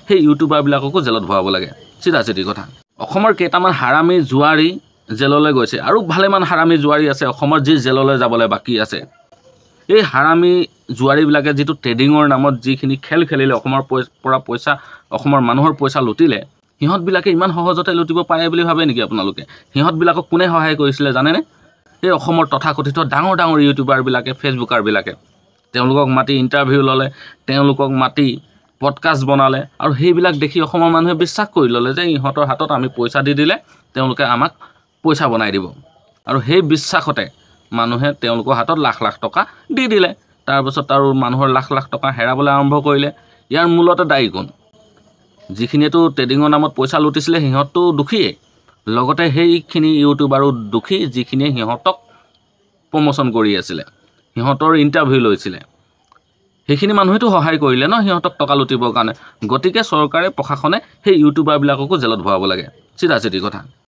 সেই ইউটিউবাৰবিলাককো জেলত ভৰাব লাগে চিধা চিধি কথা অসমৰ কেইটামান হাৰামী জুৱাৰী জেললৈ গৈছে আৰু ভালেমান হাৰামী জুৱাৰী আছে অসমৰ যি জেললৈ যাবলৈ বাকী আছে এই হাৰামী জুৱাৰীবিলাকে যিটো ট্ৰেডিঙৰ নামত যিখিনি খেল খেলিলে অসমৰ পৰা পইচা অসমৰ মানুহৰ পইচা লুটিলে সিহঁতবিলাকে ইমান সহজতে লুটিব পাৰে বুলি ভাবে নেকি আপোনালোকে সিহঁতবিলাকক কোনে সহায় কৰিছিলে জানেনে এই অসমৰ তথাকথিত ডাঙৰ ডাঙৰ ইউটিউবাৰবিলাকে ফেচবুকাৰবিলাকে তেওঁলোকক মাতি ইণ্টাৰভিউ ল'লে তেওঁলোকক মাতি পডকাষ্ট বনালে আৰু সেইবিলাক দেখি অসমৰ মানুহে বিশ্বাস কৰি ল'লে যে ইহঁতৰ হাতত আমি পইচা দি দিলে তেওঁলোকে আমাক পইচা বনাই দিব আৰু সেই বিশ্বাসতে মানুহে তেওঁলোকৰ হাতত লাখ লাখ টকা দি দিলে তাৰপিছত আৰু মানুহৰ লাখ লাখ টকা হেৰাবলৈ আৰম্ভ কৰিলে ইয়াৰ মূলতে দায়ী কোন যিখিনিয়েতো ট্ৰেডিঙৰ নামত পইচা লুটিছিলে সিহঁতটো দুখীয়ে লগতে সেইখিনি ইউটিউবাৰো দুখী যিখিনিয়ে সিহঁতক প্ৰমোশ্যন কৰি আছিলে সিহঁতৰ ইণ্টাৰভিউ লৈছিলে সেইখিনি মানুহেতো সহায় কৰিলে ন সিহঁতক টকা লুটিবৰ কাৰণে গতিকে চৰকাৰে প্ৰশাসনে সেই ইউটিউবাৰবিলাককো জেলত ভৰাব লাগে চিধা চিধি কথা